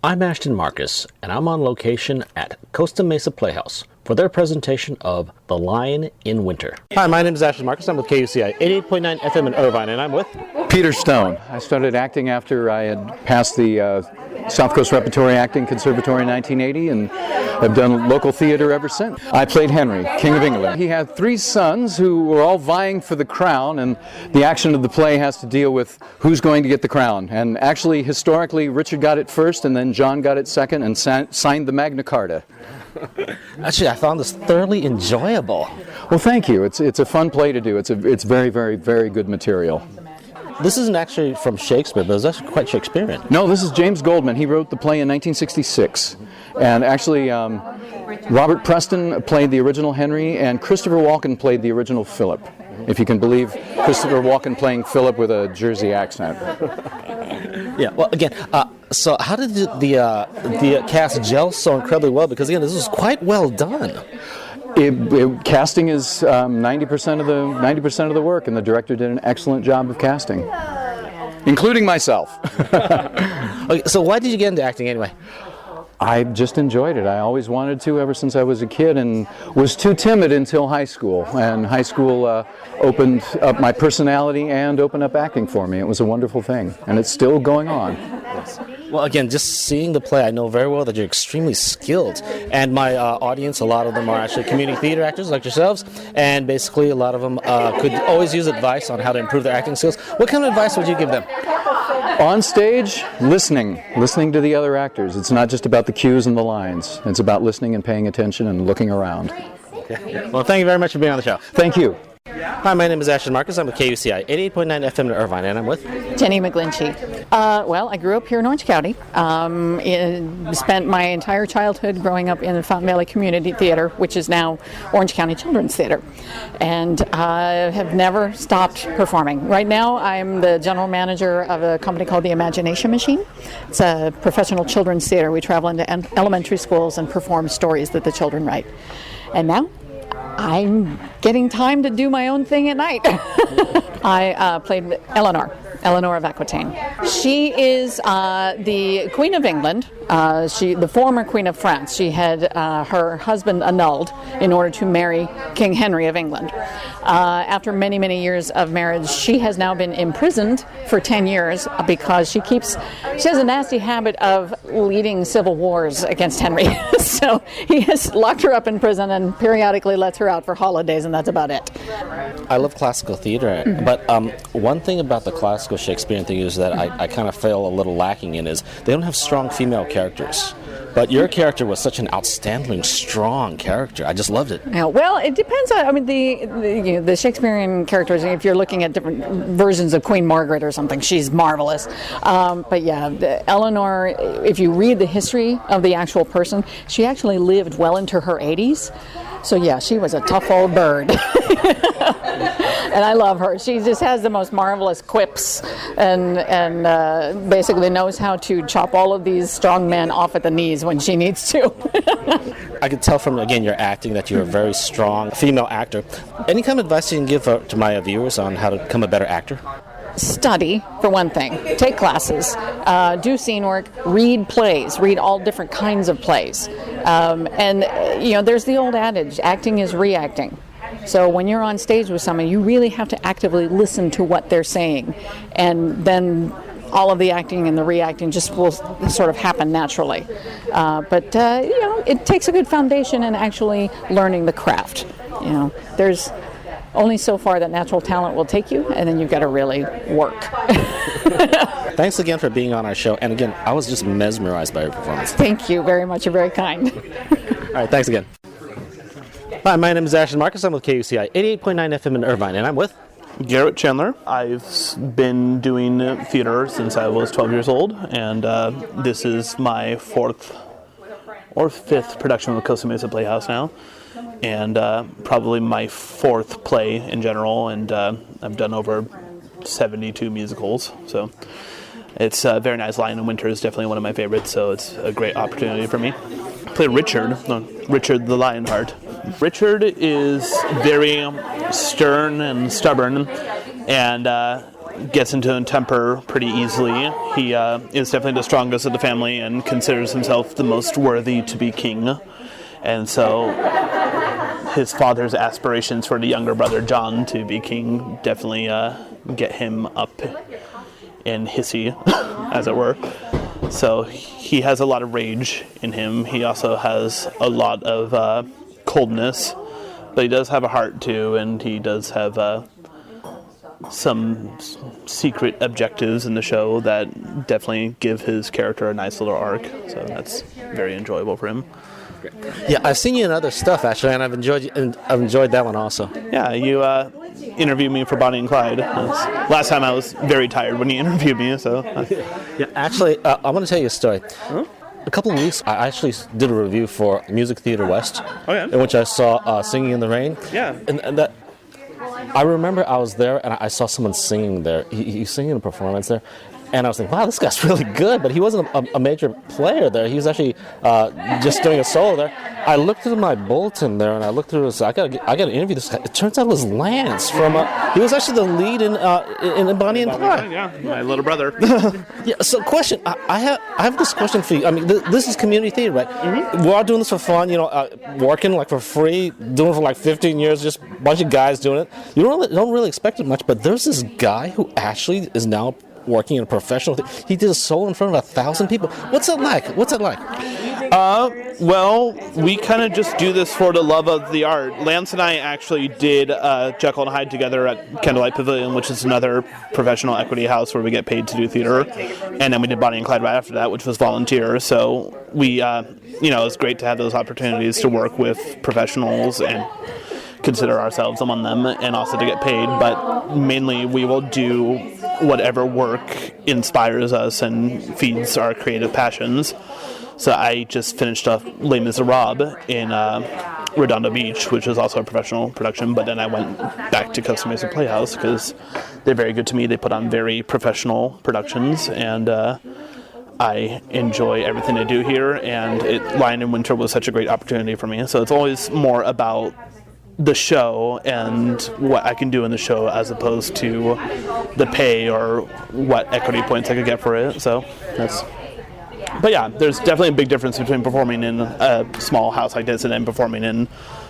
I'm Ashton Marcus, and I'm on location at Costa Mesa Playhouse for their presentation of The Lion in Winter. Hi, my name is Ashton Marcus. I'm with KUCI 88.9 FM in Irvine, and I'm with Peter Stone. I started acting after I had passed the South Coast Repertory Acting Conservatory in 1980 and have done local theater ever since. I played Henry, King of England. He had 3 sons who were all vying for the crown, and the action of the play has to deal with who's going to get the crown. And actually, historically, Richard got it first, and then John got it second, and signed the Magna Carta. Actually, I found this thoroughly enjoyable. Well, thank you. It's a fun play to do. It's very, very, very good material. This isn't actually from Shakespeare, but it's actually quite Shakespearean. No, this is James Goldman. He wrote the play in 1966. And actually, Robert Preston played the original Henry, and Christopher Walken played the original Philip. If you can believe Christopher Walken playing Philip with a Jersey accent. Yeah, well, again, so how did the cast gel so incredibly well? Because, again, this was quite well done. Casting is 90% of the work, and the director did an excellent job of casting, including myself. Okay, so why did you get into acting anyway? I just enjoyed it. I always wanted to ever since I was a kid, and was too timid until high school. And high school opened up my personality and opened up acting for me. It was a wonderful thing, and it's still going on. Well, again, just seeing the play, I know very well that you're extremely skilled. And my audience, a lot of them are actually community theater actors like yourselves, and basically a lot of them could always use advice on how to improve their acting skills. What kind of advice would you give them? On stage, listening to the other actors. It's not just about the cues and the lines. It's about listening and paying attention and looking around. Okay. Well, thank you very much for being on the show. Thank you. Hi, my name is Ashton Marcus. I'm with KUCI 88.9 FM in Irvine, and I'm with Jenny McGlinchey. Well, I grew up here in Orange County. Spent my entire childhood growing up in the Fountain Valley Community Theater, which is now Orange County Children's Theater, and have never stopped performing. Right now, I'm the general manager of a company called the Imagination Machine. It's a professional children's theater. We travel into elementary schools and perform stories that the children write. And now, I'm getting time to do my own thing at night. I played Eleanor of Aquitaine. She is the Queen of England, the former Queen of France. She had her husband annulled in order to marry King Henry of England. After many, many years of marriage, she has now been imprisoned for 10 years because she has a nasty habit of leading civil wars against Henry. So he has locked her up in prison and periodically lets her out for holidays, and that's about it. I love classical theater, but one thing about the classical Shakespearean thing is that I kind of feel a little lacking in is they don't have strong female characters. But your character was such an outstanding, strong character. I just loved it. Yeah, well, it depends on, the Shakespearean characters, if you're looking at different versions of Queen Margaret or something, she's marvelous. But yeah, Eleanor, if you read the history of the actual person, she actually lived well into her 80s. So yeah, she was a tough old bird. And I love her. She just has the most marvelous quips and basically knows how to chop all of these strong men off at the knees when she needs to. I could tell from, again, your acting that you're a very strong female actor. Any kind of advice you can give to my viewers on how to become a better actor? Study, for one thing. Take classes. Do scene work. Read plays. Read all different kinds of plays. There's the old adage, acting is reacting. So when you're on stage with someone, you really have to actively listen to what they're saying. And then all of the acting and the reacting just will sort of happen naturally. But it takes a good foundation in actually learning the craft. There's only so far that natural talent will take you, and then you've got to really work. Thanks again for being on our show. And again, I was just mesmerized by your performance. Thank you very much. You're very kind. All right, thanks again. Hi, my name is Ashton Marcus. I'm with KUCI 88.9 FM in Irvine, and I'm with Garrett Chandler. I've been doing theater since I was 12 years old, and this is my 4th or 5th production of the Costa Mesa Playhouse now, and probably my 4th play in general, and I've done over 72 musicals, so it's very nice. Lion in Winter is definitely one of my favorites, so it's a great opportunity for me. I play Richard the Lionheart. Richard is very stern and stubborn, and gets into a temper pretty easily. He is definitely the strongest of the family and considers himself the most worthy to be king. And so his father's aspirations for the younger brother John to be king definitely get him up in hissy, as it were. So he has a lot of rage in him. He also has a lot of coldness, but he does have a heart too, and he does have some secret objectives in the show that definitely give his character a nice little arc. So that's very enjoyable for him. Yeah, I've seen you in other stuff actually, and I've enjoyed that one also. Yeah, you interviewed me for Bonnie and Clyde. Last time I was very tired when you interviewed me, so... Yeah, actually, I'm going to tell you a story. Huh? A couple of weeks, I actually did a review for Music Theater West, Okay. in which I saw Singing in the Rain. Yeah. And that, I remember I was there and I saw someone singing there. He's singing a performance there. And I was thinking, wow, this guy's really good, but he wasn't a major player there. He was actually just doing a solo there. I looked through my bulletin there, and I looked through this. I got to interview this guy. It turns out it was Lance from. He was actually the lead in Bonnie and Clyde. Yeah, my little brother. Yeah. So, question. I have this question for you. I mean, this is community theater, right? Mm-hmm. We're all doing this for fun. Working like for free, doing it for like 15 years. Just a bunch of guys doing it. You don't really expect it much, but there's this guy who actually is now working in a professional he did a solo in front of 1,000 people. What's that like? Well, we kind of just do this for the love of the art. Lance and I actually did Jekyll and Hyde together at Candlelight Pavilion, which is another professional equity house where we get paid to do theater. And then we did Bonnie and Clyde right after that, which was volunteer. So we, it's great to have those opportunities to work with professionals and consider ourselves among them, and also to get paid. But mainly we will do whatever work inspires us and feeds our creative passions. So I just finished up Les Miserables in Redondo Beach, which is also a professional production, but then I went back to Costa Mesa Playhouse because they're very good to me. They put on very professional productions, and I enjoy everything they do here, and Lion in Winter was such a great opportunity for me. So it's always more about the show and what I can do in the show as opposed to the pay or what equity points I could get for it. So that's... But yeah, there's definitely a big difference between performing in a small house like this and then performing in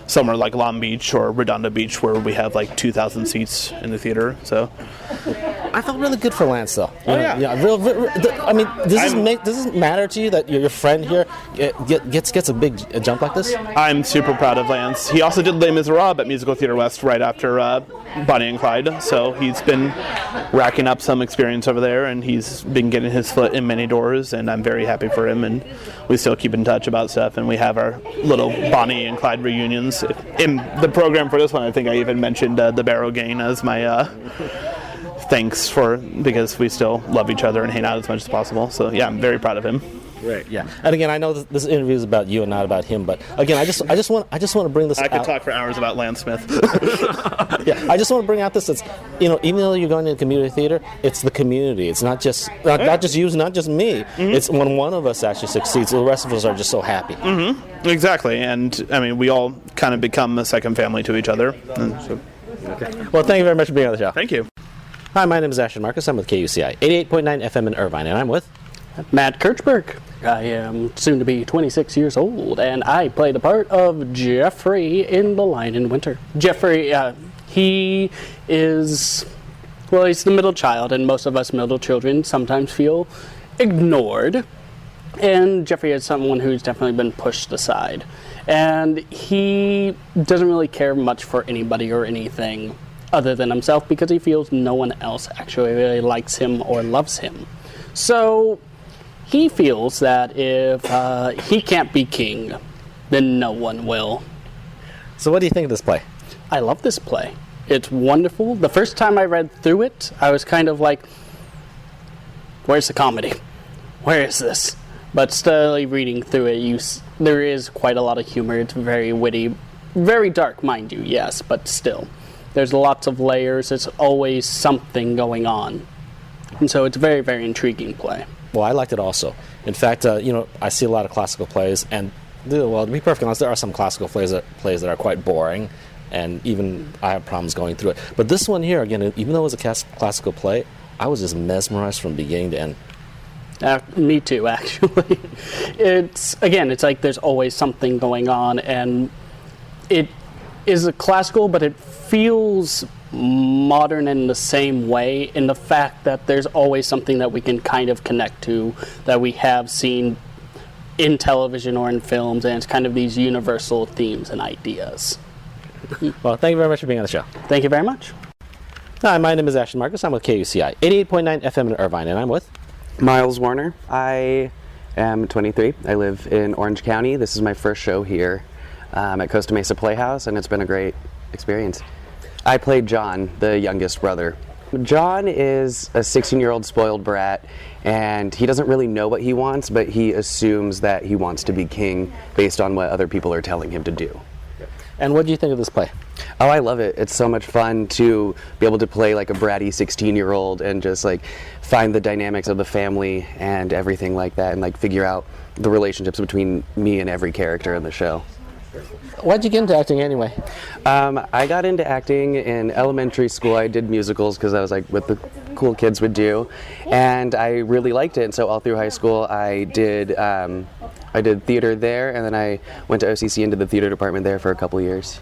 somewhere like Long Beach or Redondo Beach where we have like 2,000 seats in the theater. So I felt really good for Lance, though. Yeah. I mean, does it matter to you that your friend here gets a big jump like this? I'm super proud of Lance. He also did Les Miserables at Musical Theater West right after Bonnie and Clyde, so he's been racking up some experience over there, and he's been getting his foot in many doors, and I'm very happy for him, and we still keep in touch about stuff, and we have our little Bonnie and Clyde reunions. In the program for this one, I think I even mentioned the Barrow Gain as my thanks because we still love each other and hang out as much as possible. So yeah, I'm very proud of him. Right. Yeah. And again, I know this interview is about you and not about him, but again, I just want to bring this. I could out. talk for hours about Lance Smith. Yeah, I just want to bring out this. It's even though you're going to community theater, it's the community. It's not just you, not just me. Mm-hmm. It's when one of us actually succeeds, the rest of us are just so happy. Mm-hmm. Exactly, and I mean, we all kind of become a second family to each other. Okay. Well, thank you very much for being on the show. Thank you. Hi, my name is Ashton Marcus. I'm with KUCI 88.9 FM in Irvine, and I'm with Matt Kirchberg. I am soon to be 26 years old, and I play the part of Jeffrey in The Lion in Winter. Jeffrey, he is, well, he's the middle child, and most of us middle children sometimes feel ignored. And Jeffrey is someone who's definitely been pushed aside. And he doesn't really care much for anybody or anything other than himself because he feels no one else actually really likes him or loves him. So he feels that if he can't be king, then no one will. So what do you think of this play? I love this play. It's wonderful. The first time I read through it, I was kind of like, where's the comedy? Where is this? But steadily reading through it, there is quite a lot of humor. It's very witty, very dark, mind you, yes, but still. There's lots of layers. There's always something going on. And so it's a very, very intriguing play. Well, I liked it also. In fact, I see a lot of classical plays, and to be perfectly honest, there are some classical plays that are quite boring. and even I have problems going through it. But this one here, again, even though it was a classical play, I was just mesmerized from beginning to end. Me too, actually. It's like there's always something going on, and it is a classical, but it feels modern in the same way, in the fact that there's always something that we can kind of connect to that we have seen in television or in films, and it's kind of these universal themes and ideas. Well, thank you very much for being on the show. Thank you very much. Hi, my name is Ashton Marcus. I'm with KUCI 88.9 FM in Irvine, and I'm with Miles Warner. I am 23. I live in Orange County. This is my first show here at Costa Mesa Playhouse, and it's been a great experience. I played John, the youngest brother. John is a 16-year-old spoiled brat, and he doesn't really know what he wants, but he assumes that he wants to be king based on what other people are telling him to do. And what do you think of this play? Oh, I love it. It's so much fun to be able to play like a bratty 16-year-old and just like find the dynamics of the family and everything like that, and like figure out the relationships between me and every character in the show. Why'd you get into acting anyway? I got into acting in elementary school. I did musicals because I was like what the cool kids would do, and I really liked it. And so all through high school, I did theater there, and then I went to OCC into the theater department there for a couple years.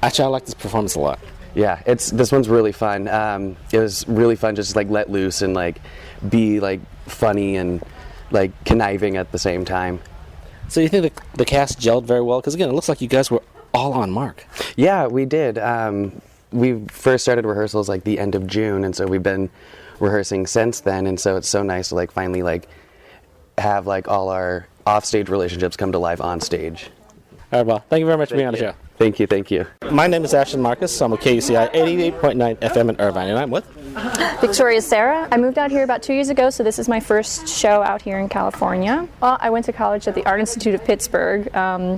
Actually, I like this performance a lot. Yeah, this one's really fun. It was really fun just like let loose and like be like funny and like conniving at the same time. So you think the cast gelled very well? Because again, it looks like you guys were all on mark. Yeah, we did. We first started rehearsals like the end of June, and so we've been rehearsing since then. And so it's so nice to like finally like have like all our offstage relationships come to life on stage. All right, well, thank you very much for being on the show. Thank you, thank you. My name is Ashton Marcus. I'm with KUCI 88.9 FM in Irvine, and I'm with Victoria Sarah. I moved out here about 2 years ago, so this is my first show out here in California. Well, I went to college at the Art Institute of Pittsburgh,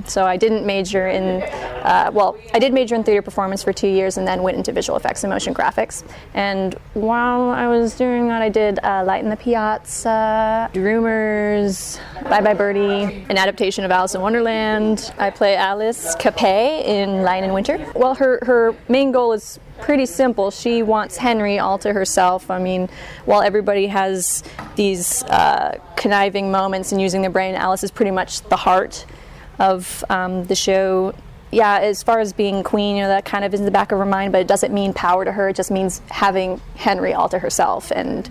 so I didn't major in, I did major in theater performance for 2 years and then went into visual effects and motion graphics. And while I was doing that, I did Light in the Piazza, Rumors, Bye Bye Birdie, an adaptation of Alice in Wonderland. I play Alice Capet in Lion in Winter. Well, her main goal is pretty simple. She wants Henry all to herself. I mean, while everybody has these conniving moments and using their brain, Alice is pretty much the heart of the show. Yeah, as far as being queen, you know, that kind of is in the back of her mind, but it doesn't mean power to her. It just means having Henry all to herself and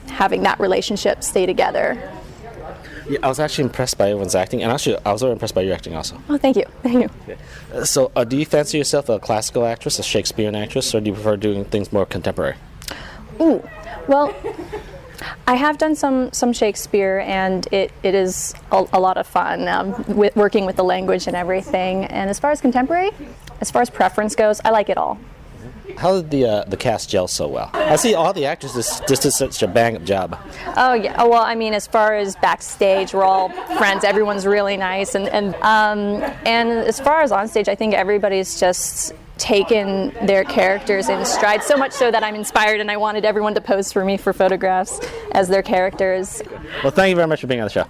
having that relationship stay together. Yeah, I was actually impressed by everyone's acting, and actually I was very impressed by your acting also. Oh, thank you. Thank you. So do you fancy yourself a classical actress, a Shakespearean actress, or do you prefer doing things more contemporary? Ooh, well, I have done some Shakespeare, and it is a lot of fun working with the language and everything. And as far as contemporary, as far as preference goes, I like it all. How did the cast gel so well? I see all the actors just did such a bang-up job. Oh yeah. Oh, well, I mean, as far as backstage, we're all friends. Everyone's really nice, and as far as on stage, I think everybody's just taken their characters in stride, so much so that I'm inspired, and I wanted everyone to pose for me for photographs as their characters. Well, thank you very much for being on the show.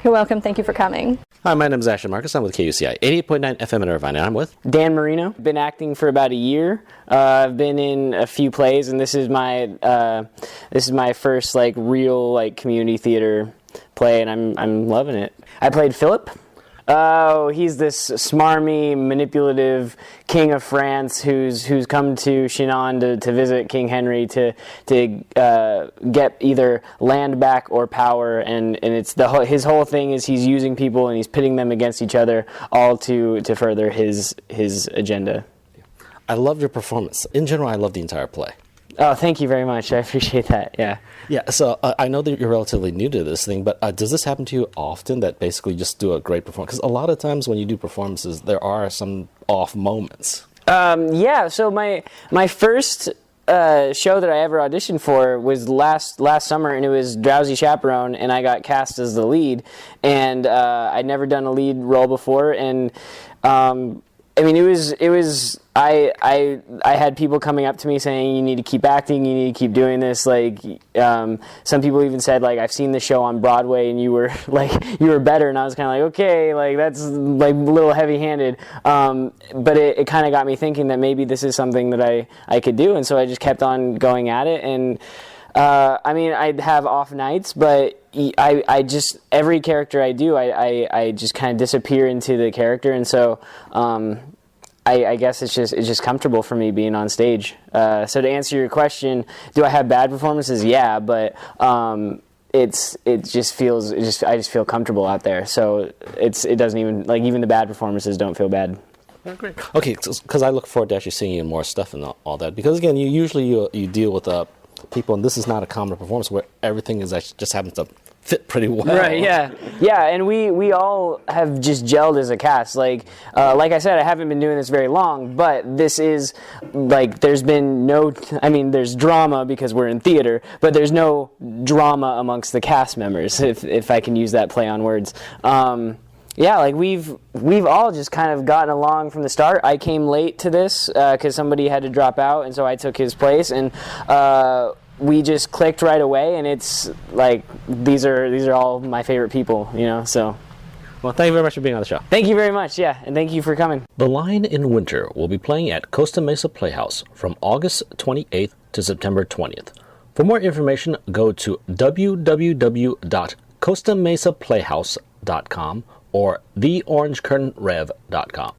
You're welcome. Thank you for coming. Hi, my name is Ashton Marcus. I'm with KUCI 88.9 FM in Irvine, and I'm with Dan Marino. Been acting for about a year. I've been in a few plays, and this is my first like real like community theater play, and I'm loving it. I played Philip. Oh, he's this smarmy, manipulative king of France who's come to Chinon to visit King Henry to get either land back or power, and it's his whole thing is he's using people and he's pitting them against each other, all to further his agenda. I loved your performance. In general, I love the entire play. Oh, thank you very much. I appreciate that. Yeah. Yeah, so I know that you're relatively new to this thing, but does this happen to you often, that basically just do a great performance? Because a lot of times when you do performances, there are some off moments. Yeah, so my first show that I ever auditioned for was last summer, and it was Drowsy Chaperone, and I got cast as the lead, and I'd never done a lead role before, and I mean, it was. I had people coming up to me saying, "You need to keep acting. You need to keep doing this." Like, some people even said, like, "I've seen the show on Broadway, and you were better." And I was kind of like, "Okay, like that's like a little heavy-handed." But it kind of got me thinking that maybe this is something that I could do, and so I just kept on going at it. And I mean, I'd have off nights, but I just every character I do, I just kind of disappear into the character, and so. I guess it's just comfortable for me being on stage. So to answer your question, do I have bad performances? Yeah, but I just feel comfortable out there. So it doesn't even like even the bad performances don't feel bad. Great. Okay, because I look forward to actually seeing you in more stuff and all that. Because again, you deal with people, and this is not a common performance where everything is actually just happens to fit pretty well. Right, yeah, and we all have just gelled as a cast. Like I said, I haven't been doing this very long, but this is like there's been no. I mean, there's drama because we're in theater, but there's no drama amongst the cast members, if I can use that play on words. Yeah, like we've all just kind of gotten along from the start. I came late to this because somebody had to drop out, and so I took his place, and we just clicked right away. And it's like these are all my favorite people, you know. So, well, thank you very much for being on the show. Thank you very much, yeah, and thank you for coming. The Lion in Winter will be playing at Costa Mesa Playhouse from August 28th to September 20th. For more information, go to www.costamesaplayhouse.com or theorangecurtainrev.com.